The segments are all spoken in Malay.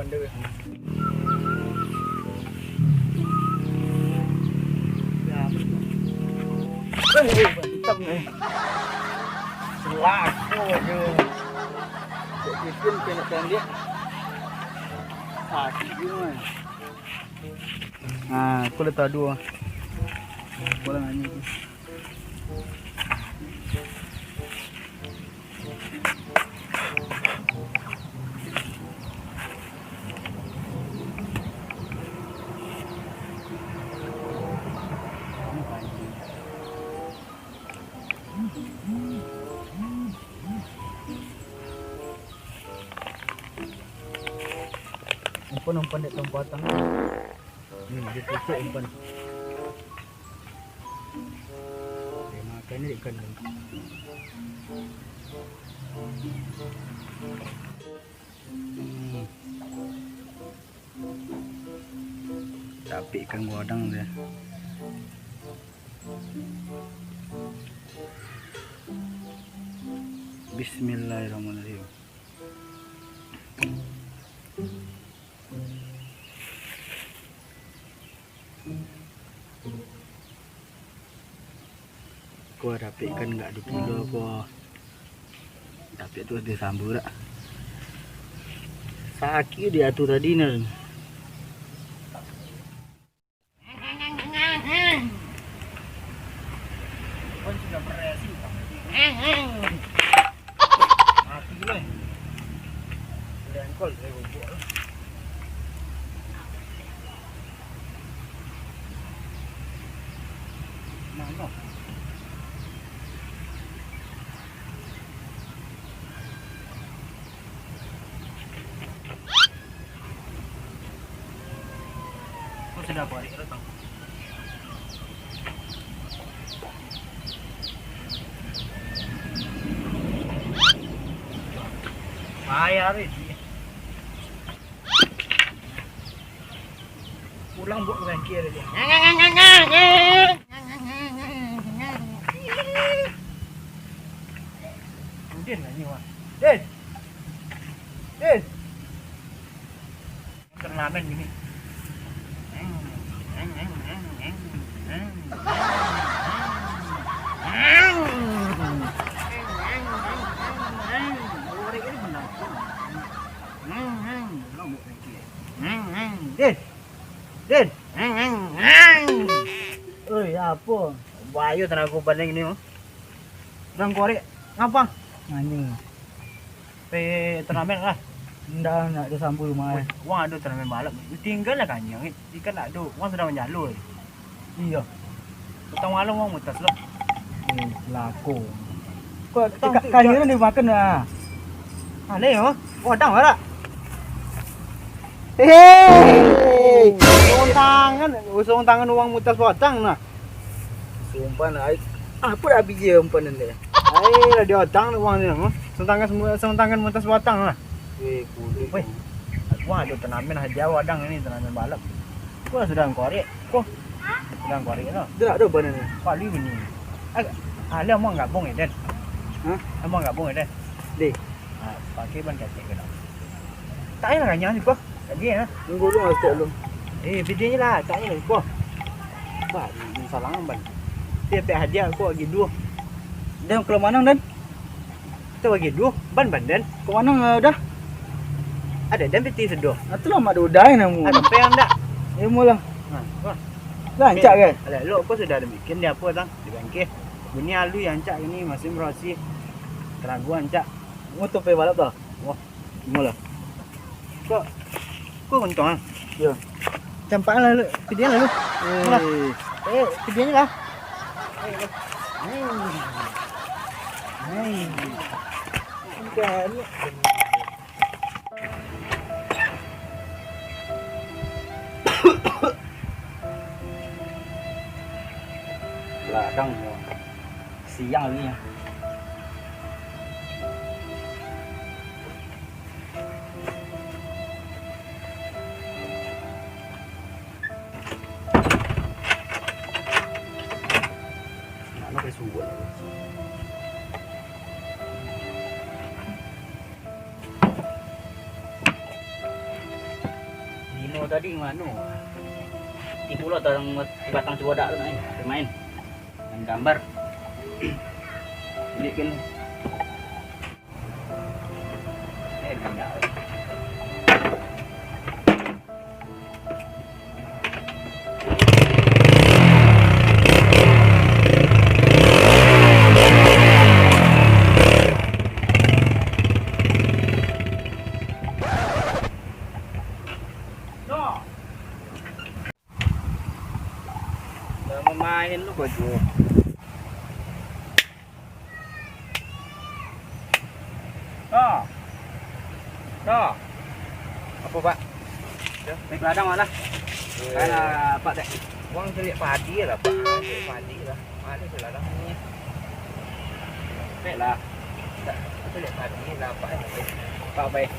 bandel. Ya. Mantap nih. Selaku aja. Bikin penekan dia. Sakit juga. Nah, aku letak dua. Boleh nanya tu. Umpan di tempatan. Dia tutup umpan. Dia makan ni ikan ni. Tapi ikan godang dia. Bismillahirrahmanirrahim. Gua dapet ikan enggak 2 kilo gua. Dapet tu dia sambur tak. Sakit dia tu tadi ni. Pun sudah beresi. Mati lah. Lengkol saya buat. Mana? Sudah balik datang. Bayar ini. Pulang buat bangkir dia. Mungkin lah ni wah. Den. Turnamen gini. Den. Oi, apa? Bayu tanah aku banding ni mah. Orang korek ngapa? Anjing. Pe turnamen lah. Ndak nak ada sambul mah. Wang ada turnamen balap. Tinggal lah kanyang. Ikan nak ada. Wang sudah menjalur. Iya. Petang malam wang mutas lah. Laku. Kau kali ni makan lah. Ada ya? Wadang ada. Hei, usung tangan uang mutas potang nah. Sumpah nah, apa dah biji umpan ni? Ai, dia otang uang ni mah. Usung tangan mutas potang lah. Kudu. Weh, wah ada turnamen hadiah wadang ini turnamen balap. Kau sudah korek, sudah korek lah. Tidak ada bana ni. Kali ini. Ada mau gabung Den? Hah? Mau gabung Den? Deh. Pakai ban kacang ke tak? Tak payah kanyang ni kau. Tadi ya. Nunggu dulu mas belum. Videonya lah, tak payah kau. Bah, ini salah ban. Dia pakai hadiah kau bagi 2. Dan ke mana Dan? Kita bagi 2, ban Dan. Ke mana dah? Ada Dan peti sedo. Itulah mak udah namu. Ada payang tak? Ya mula. Lancak kan? Ada lo kau sudah ada bikin dia apa tang? Di bangkit. Bunyi alu yang cak ini masih merasi. Keraguan cak. Motor pe balap dah. Wah, mula. Kok untung ah? Ya. Campak lah lu. Video lah lu. Mula. Videonya lah. Kan. Ladang siang ni. Nak pakai sungguh. tadi nganu. Tipu lo tang batang cuadak tu main. Main gambar. Bikin banyak. Main lu baju. Apa Pak? Naik ladang mana? Karena Pak dek. Uang cari padi lah Pak. Padi lah. Mana tu ladang ni? Baiklah. Cari padi lah Pak. Pak baik.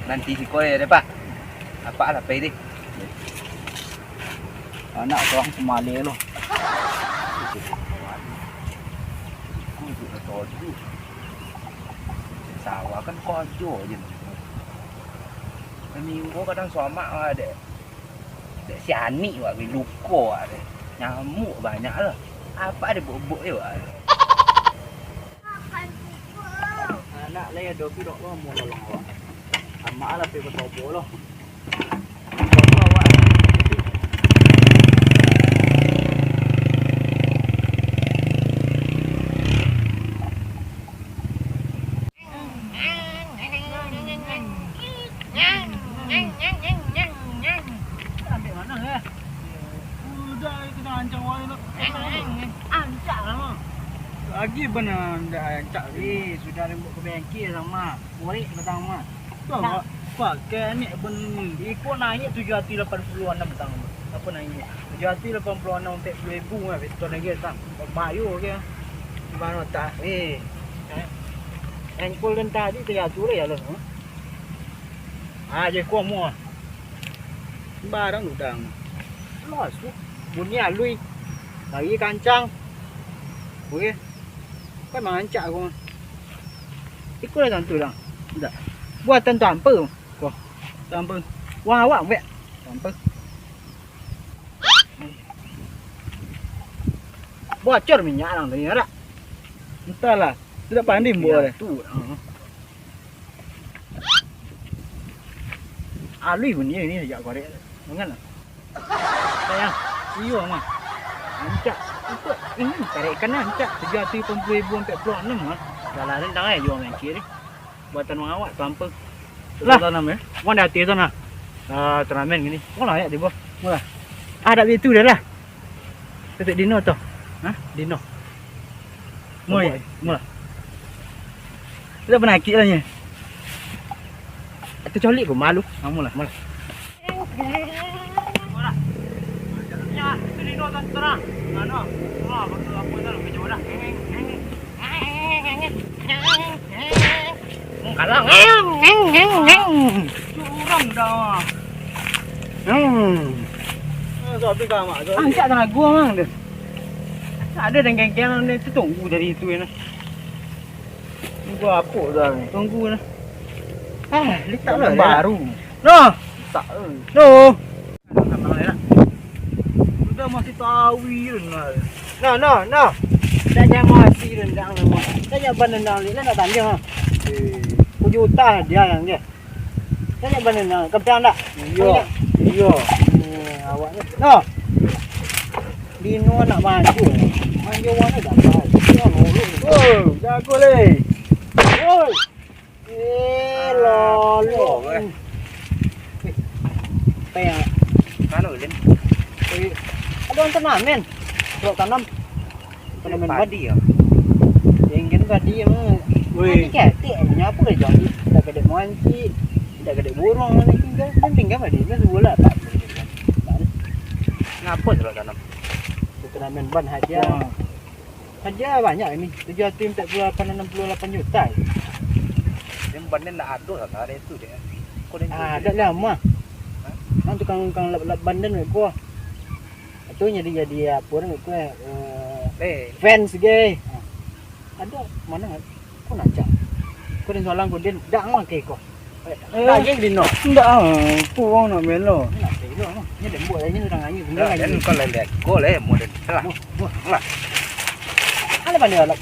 Nanti si kau deh Pak. Apa lah pergi. Anak orang Somali lo. Sawah kan kojo je. Minggu kadang somak ada. Dek siani wak luko ada. Nyamuk banyak lah. Apa ada bubuk je wak. Anak le dopi dok lo mau nolong wak. Amak lah pergi bertobo lo. Lagi benar dah cak ni sudah rembuk ke bengkel sama. Murid petang mah. Tu apa? Ke ni ben ikut naik 780-an petang. Apa naik? 780-an 40,000 ah betul lagi tak. Bayu ke. Mana tak? Engkol dan tadi terjatuh ya lo. Je kau mua. Barang udang. Los bunyi alui. Lagi kancang. Okey. Kan mengancak aku. Ikutlah tentu dah. Tak. Buat tentu apa? Kau. Tanpa. Wah awak wek. Tanpa. Bocor minyak lang tadi ada. Entahlah. Tidak pandai buat tu. Alui pun ni sejak korek. Mengan. Sayang. Iyo mah. Ancak. Ikut ini tarik kanan ancak 780,000 46 ah. Dalam rendang jual main kiri. Buatan wang awak tanpa. Lah tanam Wan dah hati sana. Turnamen gini. Kau lah ya di bawah. Mula. Ada itu dah lah. Tetek dino tu. Dino. Mula. Kita penakit lah ni. Itu colik pun malu. Mula. Ya, itu dino tentera. Mana? Betul apa dah lu kejo dah. Kalang. Curang dah. Sopi kau mak. Angkat tangan gua mang dia. Ada dan geng-geng ni tu tunggu dari itu ni. Tunggu apa dah ni? Tunggu ni. Letak lah baru. No. Tak. No. Sudah masih tawi renal. No. Dah jangan masih rendang nama. Dah jangan bandang ni nak tanya ha. Juta dia yang dia. Dah jangan bandang. Kepiang tak? Yo. Awak ni. No. Dino nak maju. Maju mana dah apa? Jago le. Oi. Lolo. Kayak mana ulin? Ada orang tanam men. Kalau tanam padi ya. Ingin padi mah. Woi. Ketiknya apa kerja? Tak ada manci, tak ada burung ni tinggal padi. Ni bola tak. Ngapa kalau tanam? Tanaman ban hadiah. Hadiah banyak ini. 748 juta. Yang ban ni nak aduk tak ada itu dia. Ada lama. Tukang lap bandan ko. Itu jadi apa ni ko fans ge. Ada mana ko nak cak. Ko den solang ko den dak mah ke ko. Lagi din no. Ndak puang nak main lo. Nak telo no. Ni dem buat ni orang ayu. Dan kau lelek, kau lelek model. Lah. Ada mana lah.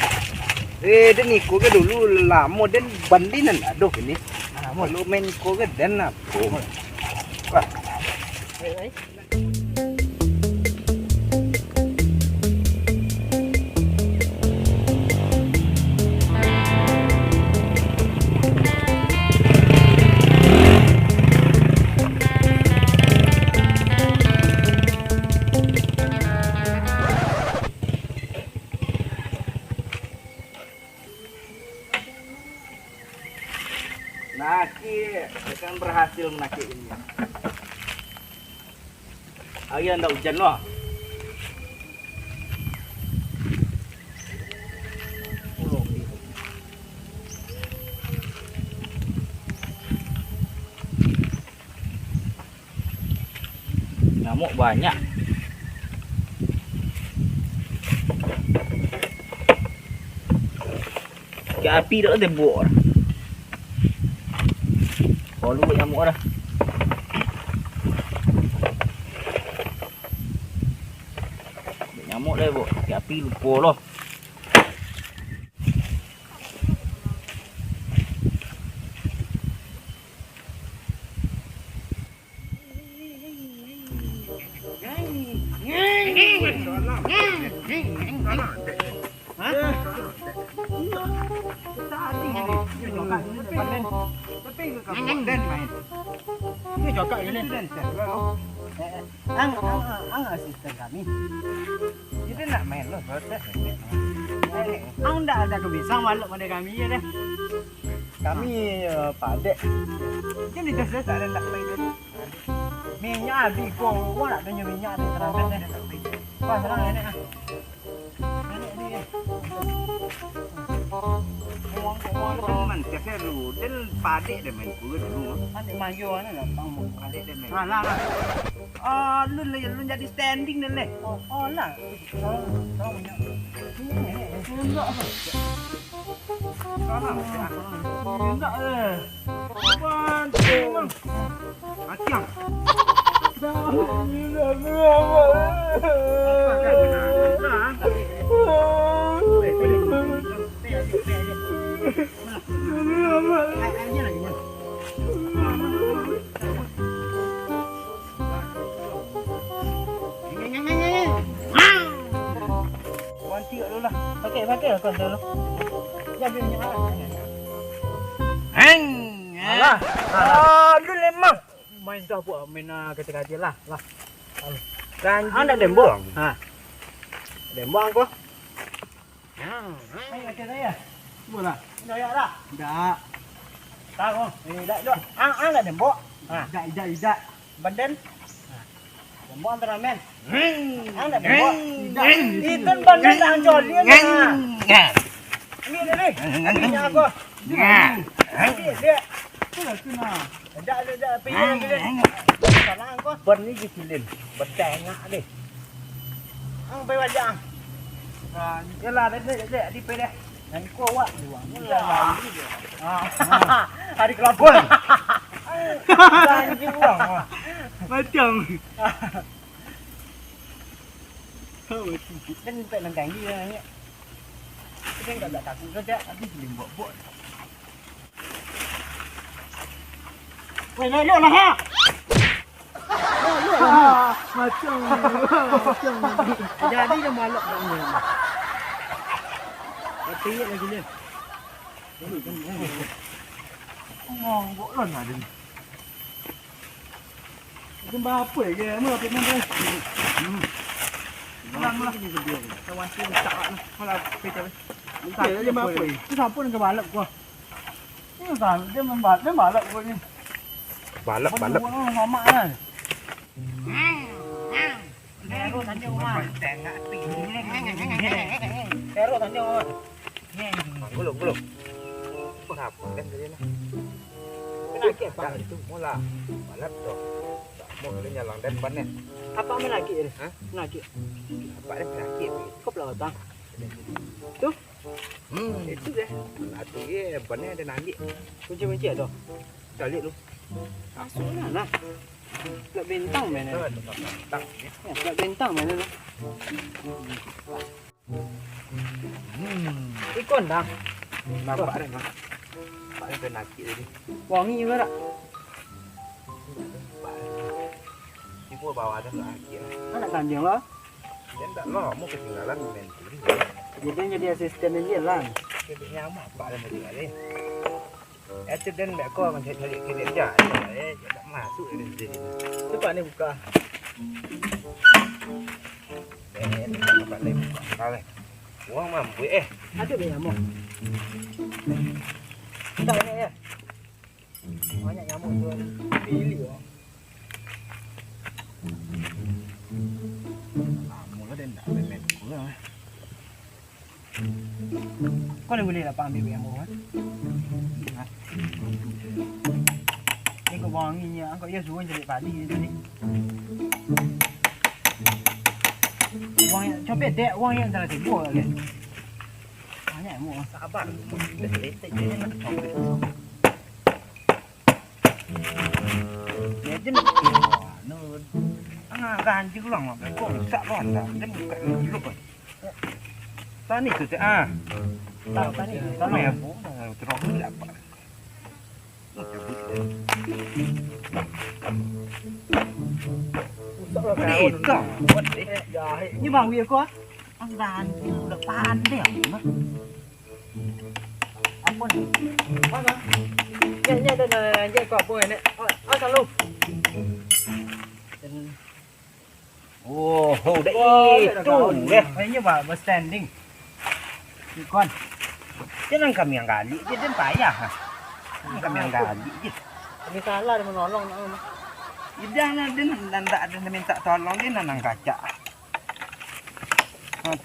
Dan ni kau ke dulu lama dan bandinan aduh ini. Lu main kau ke dan apa? Wah. Naki akan berhasil menaki ini. Hari anda hujan loh. Nyamuk banyak. Kayak api dah tembok. Kalau buat nyamuk dah. Nyamuk dah buat. Kayak api lupa lah. Ini cakap je ni. Ang asisten kami. Dia nak main lah. Ang dah ada kebiasaan maluk pada kami je deh. Kami padek. Jadi dah tak ada nak main tadi. Minyak habis kau. Kau nak tanya minyak ni terang kan dah tak main. Wah serang ni ah. Ni ni. Teman cakap dulu dan padek dah main gua dulu. Padek maju ni lah bang. Padek dah main. Lah. Lu jadi standing dah leh. Oh lah. Tahu minyak. Enggak apa. Enggak eh. Bantu. Acang. Pakai lah kau dulu. Jadi minyak lah. Alah. Lu lemah. Main tu apa? Main kata-kata lah. Kan anda dembong. Ha. Dembong kau. Hai macam saya. Bola. Dah lah. Dah. Tak kau. Dah dok. Ang dah dembok. Ha. Dah. Badan. Dembok antara men. Ang dah dembok. Itu badan dah hancur dia. Ni. Ni aku. Dia. Tuna. Dah pergi lagi. Salah kau. Ban ni kecilin. Bertengah deh. Ang pergi wajah. Yalah dek di pedeh. Dan kau awak dua. Mula lagi dia. Hari kelapa. Janji uang. Macam. Dan tak langgang dia ni. Kita tak takut saja. Habis boleh buat. Weh, lo lah ha. Macam. Jadi dia malak kat ni. Tiap lagi dia. Oh, bolon ada ni. Jumpa apa ke? Mana apa mana? Malah ni video. Kawan tu tak lah. Malah pecah. Tak dia apa? Tu siapa nak balak gua? Ni kan dia membalak gua ni. Balak. Mama kan. Terus tanya rumah. Tengah api. Terus tanya rumah. Belum. Kenapa kan dia nak? Kenapa apa? Itu mula. Balap tu. Mau dia nyalang dan ban ni. Apa menaki ni? Ha? Menaki. Apa dia penyakit? Kau pelau bang. Tu? Itu deh. Nanti ban ni ada nanti. Kunci ada. Calik lu. Masuklah lah. Plat bintang mana? Tak. Ya, plat bintang mana tu? Ikon dah. Nampak dah bang. Nampak dah penakit tadi. Wangi juga tak? Ibu bawa dah lagi. Anak kanjeng lah. Dia tak lama ketinggalan mentor. Jadi asisten dia lah. Kebiknya apa dah tadi kali. Itu dan mek kau akan cari kerja. Tak masuk dari sini. Cepat ni buka. Dapat lem. Kale. Uang mampu Ada be nyamuk. Tak banyak ya. Banyak nyamuk tu. Pilih oh. Mula dan tak main kurang. Kau ni boleh dapat ambil nyamuk kan? Ni kau wanginya, kau ya suruh jadi padi tadi. Wang yang copet dek, wang yang salah sibuk lagi. Banyak nyamuk. Sabar. Letak je nak copet. Dia jenis. Ganti ulang lah. Kau tak lah. Dia buka dulu kan. Tani tu ah. Tak tadi. Tak main apa. Terus ni apa. Usah lah Ni tak. Buat Jahit. Ni bang wia kau. Ang ganti depan dia. Apa ni? Mana? Ya dah kau apa ni? Selalu. Oh, dah itu. Kayaknya bah standing. Ikon. Jangan kami yang gali. Dia dan payah. Kami yang gali. Kami salah dia menolong nak. Dia nak minta tolong dia nak kaca.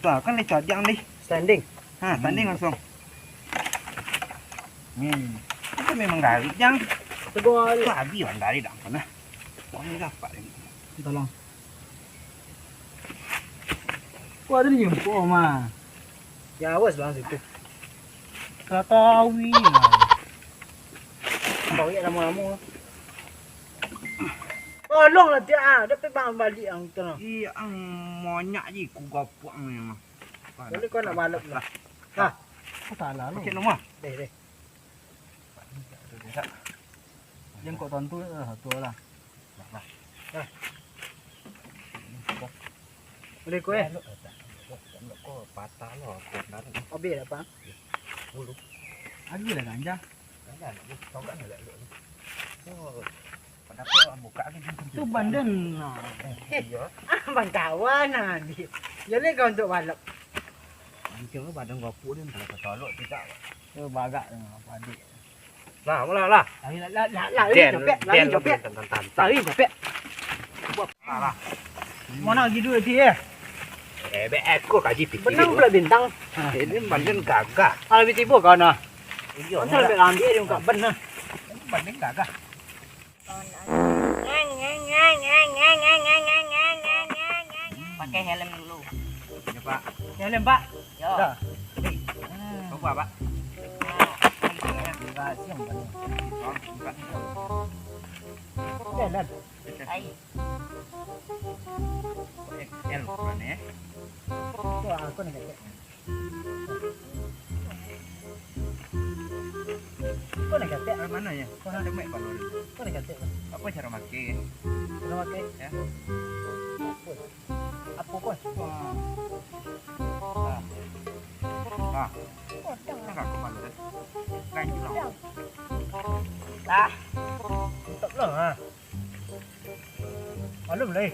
Tuh kan dia codang ni. Standing. Standing langsung. Itu memang gali. Jangan. Tegur. Tu habis orang gali dah mana. Orang ni dapat ni. Tolong. Kau ada ni kau mah. Ya awas bang situ. Katawi lah. Bawa lama-lama. Tolong lah dia. Dia pergi bang balik yang tu. Iya, ang monyak je ku gapuang ni mah. Boleh kau nak balik lah. Ha. Kau salah lu. Okey nomor. Deh. Yang kau tonton satu lah. Nah. Boleh kau Kau patah lah. Habis dah bang. Bulu. Lagi lah ganja. Kan kau kan nak lu. Kenapa buka ni? Tu bandan. Iya. Bang kawan nah. Jadi kau untuk balap. Macam badan gapu dia tak tolok tidak. Tu bagak apa adik. Lah, mula. Lari cepet. Lari cepet. Lah. Mana lagi dua dia? Be aku kaji fikir. Benang pula bintang. Ini badan gagah. Kalau ditipu kau nah. Iya. Kau sampai ambil dia enggak benar. Badan gagah. Pakai helm dulu. Ya, Pak. Helm Pak. Yo. Dah. Kau buat, Pak? Rahasia kan. Bukan. Jalan. Ai. XL bukan ya? Tu aku nak cakap. Kau nak cakap Mana ya? Kau ada mek kalau ni. Kau nak cakap. Apa cara pakai? Kau pakai Ya. apa kau? Ah. Tak aku malu dah. Kan juga. Dah. Tak lah ha. Malu boleh.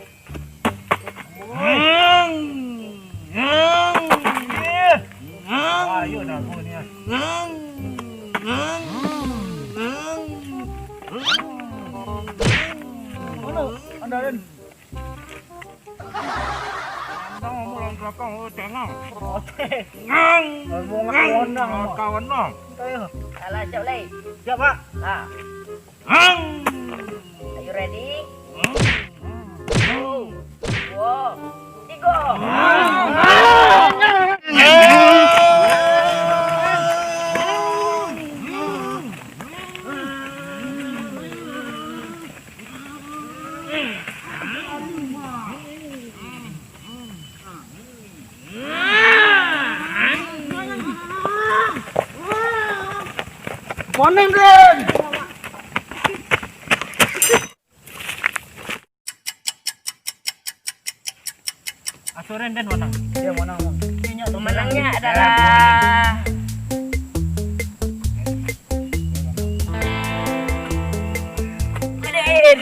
Ayo dah aku ni. Mana? Anda kan? Anda mau belakang tengok. Okey. Ngang. Mau kawan dah. Kawan dong. Ayo. Alah, jap lagi. Siap Pak. Nah, Ngang. are you ready? 2, 3. Morning, Ren. Asuran dan menang. Dia menang. Pemenangnya adalah Udin.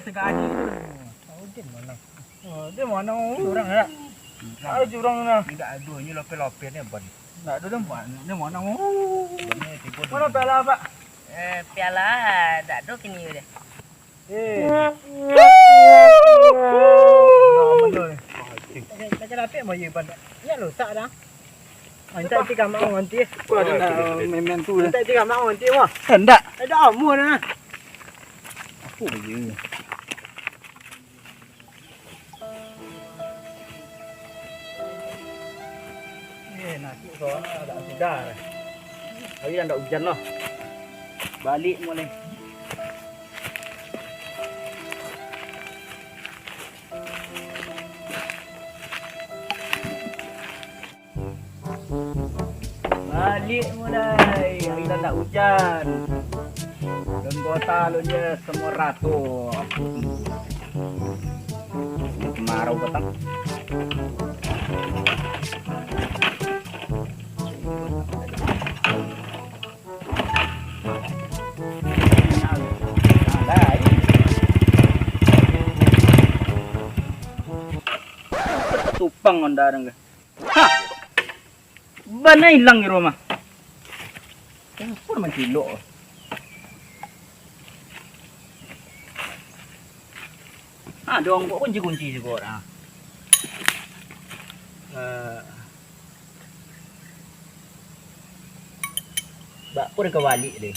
Tengah aja. Dia menang. Dia menang. Curang tak? Ada curang na. Tidak aduhnya lope-lope ni ban. Tak ada dia menang. Dia menang. Bannya tipu. Mana piala Pak? Piala dado kini udah. Betul. Macam lapik mau ye pan. Ya lo sak dah. Antai tiga mak nanti. Kau ada memen tu. Antai tiga mak nanti wah. Hendak. Ada amu dah. Apa je? Nasi soalnya ada sudah. Hari dah tak hujan lah. Balik mulai. Balik mulai. Hari dah tak hujan. Dan kota lu je semua ratu. Kemarau petang. Tupang on darang ke. Ha. Bana hilang di rumah. Apa nama kilo? Ah, dong kok kunci-kunci juga orang. Bak pun kebalik deh.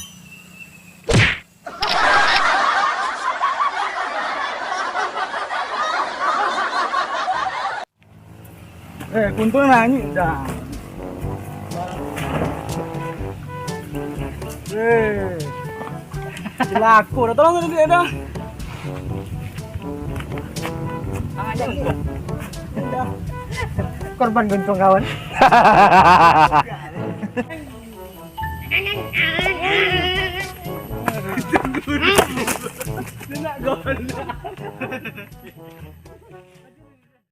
Kuntul nanya dah. Laku dah tolong dia dah. Korban guntung kawan. Dia nak gol.